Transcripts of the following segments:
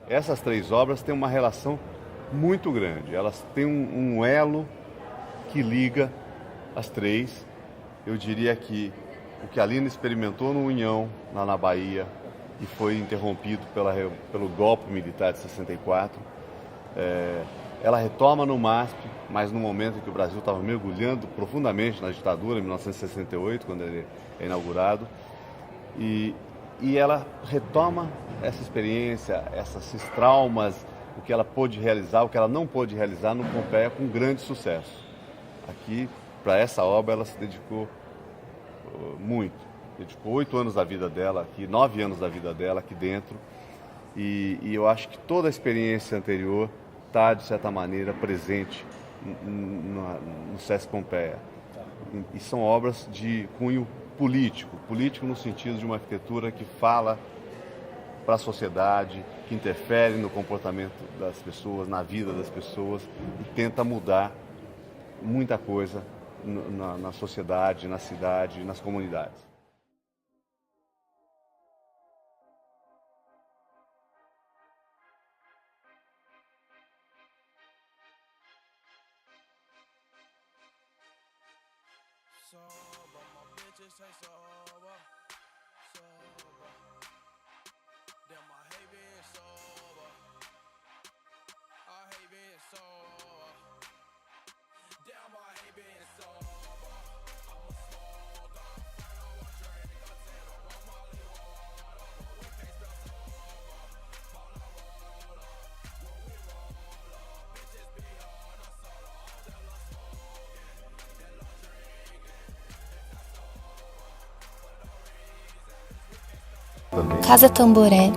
Essas três obras têm uma relação muito grande. Elas têm um elo que liga as três. Eu diria que o que a Lina experimentou no União, lá na Bahia, e foi interrompido pelo golpe militar de 64, ela retoma no MASP, mas no momento em que o Brasil estava mergulhando profundamente na ditadura, em 1968, quando ele é inaugurado, e ela retoma essa experiência, esses traumas, o que ela pôde realizar, o que ela não pôde realizar no Pompeia com grande sucesso. Aqui, para essa obra, ela se dedicou muito. Dedicou 8 anos da vida dela aqui, 9 anos da vida dela aqui dentro. E eu acho que toda a experiência anterior está, de certa maneira, presente no Sesc Pompeia. E são obras de cunho político no sentido de uma arquitetura que fala para a sociedade, que interfere no comportamento das pessoas, na vida das pessoas e tenta mudar muita coisa na sociedade, na cidade, nas comunidades. Casa Tamboré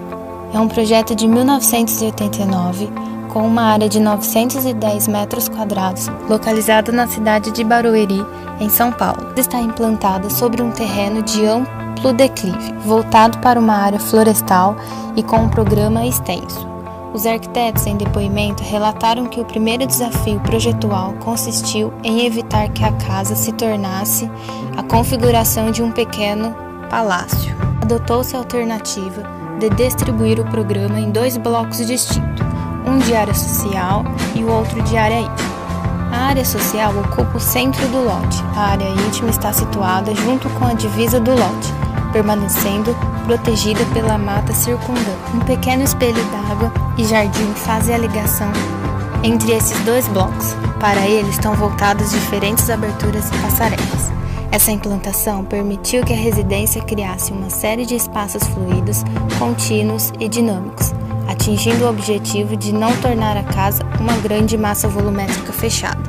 é um projeto de 1989 com uma área de 910 metros quadrados, localizada na cidade de Barueri, em São Paulo. Está implantada sobre um terreno de amplo declive, voltado para uma área florestal e com um programa extenso. Os arquitetos em depoimento relataram que o primeiro desafio projetual consistiu em evitar que a casa se tornasse a configuração de um pequeno palácio. Adotou-se a alternativa de distribuir o programa em 2 blocos distintos, um de área social e o outro de área íntima. A área social ocupa o centro do lote, a área íntima está situada junto com a divisa do lote, permanecendo protegida pela mata circundante. Um pequeno espelho d'água e jardim fazem a ligação entre esses 2 blocos. Para ele estão voltadas diferentes aberturas e passarelas. Essa implantação permitiu que a residência criasse uma série de espaços fluidos, contínuos e dinâmicos, atingindo o objetivo de não tornar a casa uma grande massa volumétrica fechada.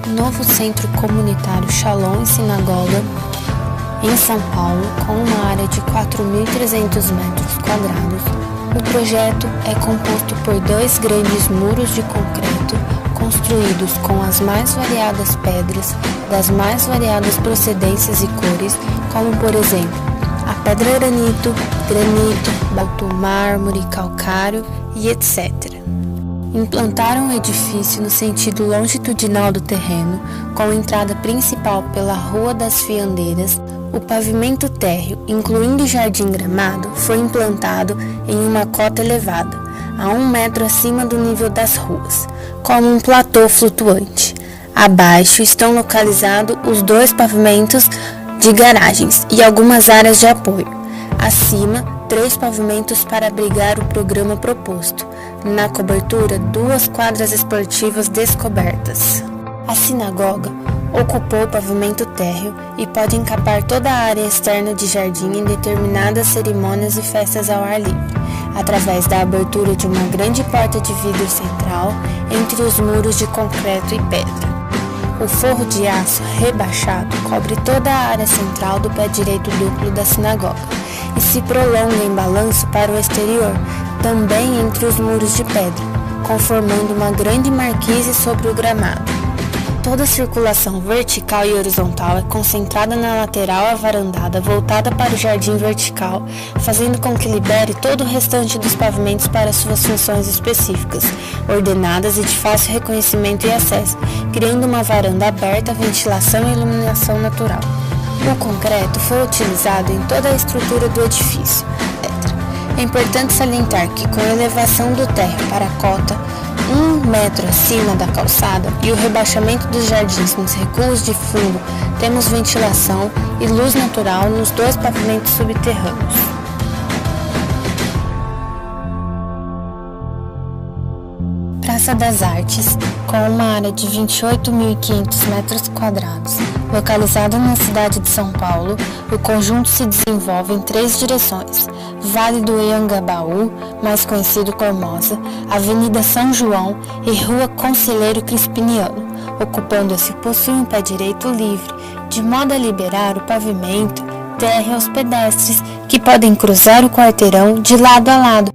O novo centro comunitário Shalom e Sinagoga, em São Paulo, com uma área de 4.300 metros quadrados, o projeto é composto por 2 grandes muros de concreto construídos com as mais variadas pedras, das mais variadas procedências e cores, como por exemplo, a pedra granito, balto mármore, calcário e etc. Implantaram o edifício no sentido longitudinal do terreno, com entrada principal pela Rua das Fiandeiras. O pavimento térreo, incluindo jardim gramado, foi implantado em uma cota elevada, a 1 metro acima do nível das ruas, como um platô flutuante. Abaixo estão localizados os 2 pavimentos de garagens e algumas áreas de apoio. Acima, 3 pavimentos para abrigar o programa proposto. Na cobertura, 2 quadras esportivas descobertas. A sinagoga ocupou o pavimento térreo e pode encapar toda a área externa de jardim em determinadas cerimônias e festas ao ar livre. através da abertura de uma grande porta de vidro central entre os muros de concreto e pedra. O forro de aço rebaixado cobre toda a área central do pé direito duplo da sinagoga e se prolonga em balanço para o exterior, também entre os muros de pedra, conformando uma grande marquise sobre o gramado. Toda a circulação vertical e horizontal é concentrada na lateral avarandada voltada para o jardim vertical, fazendo com que libere todo o restante dos pavimentos para suas funções específicas, ordenadas e de fácil reconhecimento e acesso, criando uma varanda aberta, ventilação e iluminação natural. O concreto foi utilizado em toda a estrutura do edifício. É importante salientar que, com a elevação do térreo para a cota, 1 metro acima da calçada e o rebaixamento dos jardins nos recuos de fundo, temos ventilação e luz natural nos 2 pavimentos subterrâneos. Praça das Artes, com uma área de 28.500 metros quadrados. Localizada na cidade de São Paulo, o conjunto se desenvolve em 3 direções: Vale do Anhangabaú, mais conhecido como Formosa, Avenida São João e Rua Conselheiro Crispiniano, ocupando-se possui um pé direito livre, de modo a liberar o pavimento terra aos pedestres, que podem cruzar o quarteirão de lado a lado.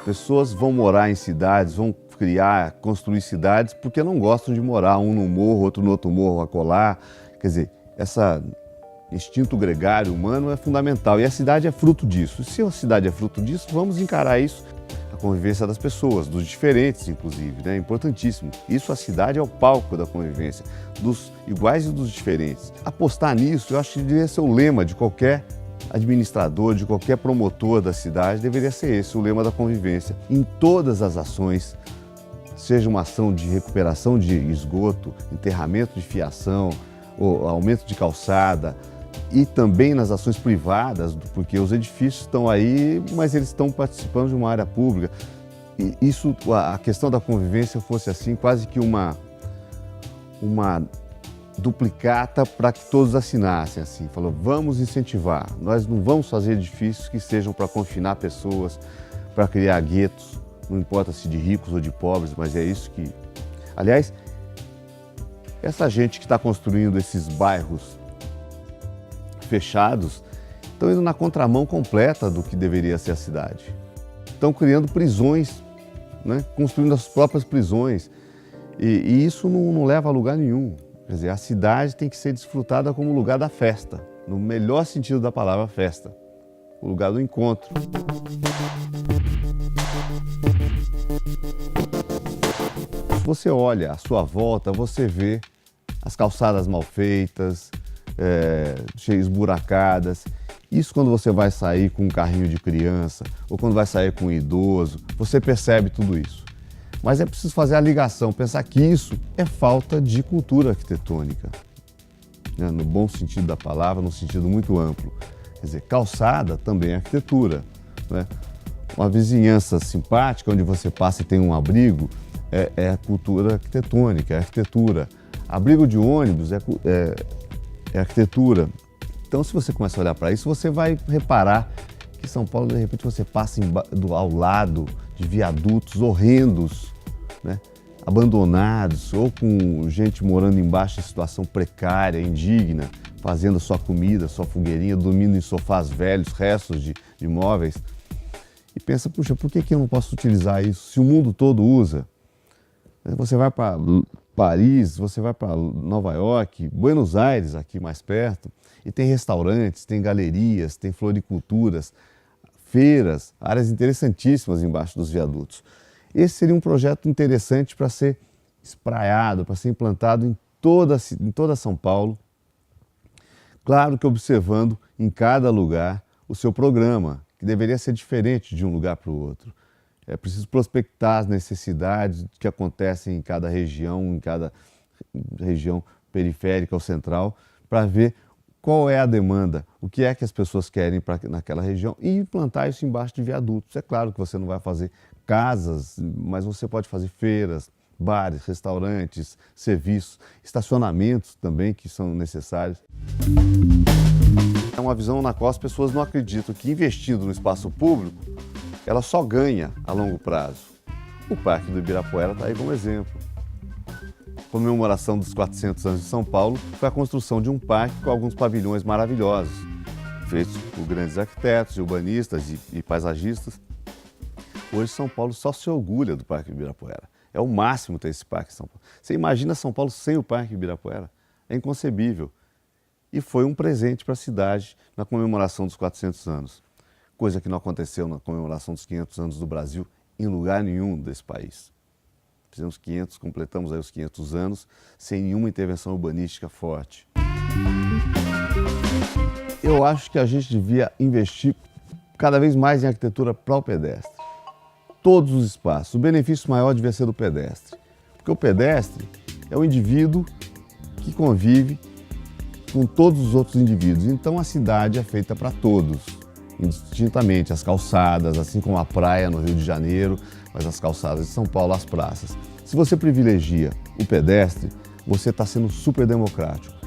Pessoas vão morar em cidades, vão construir cidades porque não gostam de morar um no morro, outro no outro morro acolá. Quer dizer, esse instinto gregário humano é fundamental e a cidade é fruto disso. E se a cidade é fruto disso, vamos encarar isso, a convivência das pessoas, dos diferentes inclusive, né? É importantíssimo. Isso, a cidade é o palco da convivência, dos iguais e dos diferentes. Apostar nisso, eu acho que deveria ser o lema de qualquer administrador, de qualquer promotor da cidade, deveria ser esse, o lema da convivência. Em todas as ações, seja uma ação de recuperação de esgoto, enterramento de fiação, ou aumento de calçada, e também nas ações privadas, porque os edifícios estão aí, mas eles estão participando de uma área pública. E isso, a questão da convivência fosse assim, quase que uma duplicata para que todos assinassem assim, falou, vamos incentivar, nós não vamos fazer edifícios que sejam para confinar pessoas, para criar guetos, não importa se de ricos ou de pobres, mas é isso que... Aliás, essa gente que está construindo esses bairros fechados, estão indo na contramão completa do que deveria ser a cidade. Estão criando prisões, né? Construindo as próprias prisões, e isso não leva a lugar nenhum. Quer dizer, a cidade tem que ser desfrutada como lugar da festa, no melhor sentido da palavra festa, o lugar do encontro. Se você olha à sua volta, você vê as calçadas mal feitas, esburacadas. Isso quando você vai sair com um carrinho de criança ou quando vai sair com um idoso, você percebe tudo isso. Mas é preciso fazer a ligação, pensar que isso é falta de cultura arquitetônica, né? No bom sentido da palavra, no sentido muito amplo. Quer dizer, calçada também é arquitetura, né? Uma vizinhança simpática, onde você passa e tem um abrigo, é cultura arquitetônica, é arquitetura. Abrigo de ônibus é arquitetura. Então, se você começa a olhar para isso, você vai reparar que São Paulo, de repente, você passa ao lado de viadutos horrendos, né? Abandonados, ou com gente morando embaixo em situação precária, indigna, fazendo sua comida, sua fogueirinha, dormindo em sofás velhos, restos de móveis. E pensa, puxa, por que eu não posso utilizar isso? Se o mundo todo usa, você vai para Paris, você vai para Nova York, Buenos Aires, aqui mais perto, e tem restaurantes, tem galerias, tem floriculturas, feiras, áreas interessantíssimas embaixo dos viadutos. Esse seria um projeto interessante para ser espraiado, para ser implantado em toda São Paulo. Claro que observando em cada lugar o seu programa, que deveria ser diferente de um lugar para o outro. É preciso prospectar as necessidades que acontecem em cada região periférica ou central, para ver qual é a demanda, o que é que as pessoas querem naquela região e implantar isso embaixo de viadutos. É claro que você não vai fazer casas, mas você pode fazer feiras, bares, restaurantes, serviços, estacionamentos também que são necessários. É uma visão na qual as pessoas não acreditam que investindo no espaço público, ela só ganha a longo prazo. O Parque do Ibirapuera está aí como exemplo. A comemoração dos 400 anos de São Paulo foi a construção de um parque com alguns pavilhões maravilhosos, feitos por grandes arquitetos, urbanistas e paisagistas. Hoje São Paulo só se orgulha do Parque do Ibirapuera. É o máximo ter esse parque em São Paulo. Você imagina São Paulo sem o Parque Ibirapuera? É inconcebível. E foi um presente para a cidade na comemoração dos 400 anos. Coisa que não aconteceu na comemoração dos 500 anos do Brasil em lugar nenhum desse país. Completamos aí os 500 anos sem nenhuma intervenção urbanística forte. Eu acho que a gente devia investir cada vez mais em arquitetura para o pedestre. Todos os espaços. O benefício maior devia ser do pedestre. Porque o pedestre é o indivíduo que convive com todos os outros indivíduos. Então a cidade é feita para todos, indistintamente. As calçadas, assim como a praia no Rio de Janeiro, mas as calçadas de São Paulo, as praças. Se você privilegia o pedestre, você está sendo super democrático.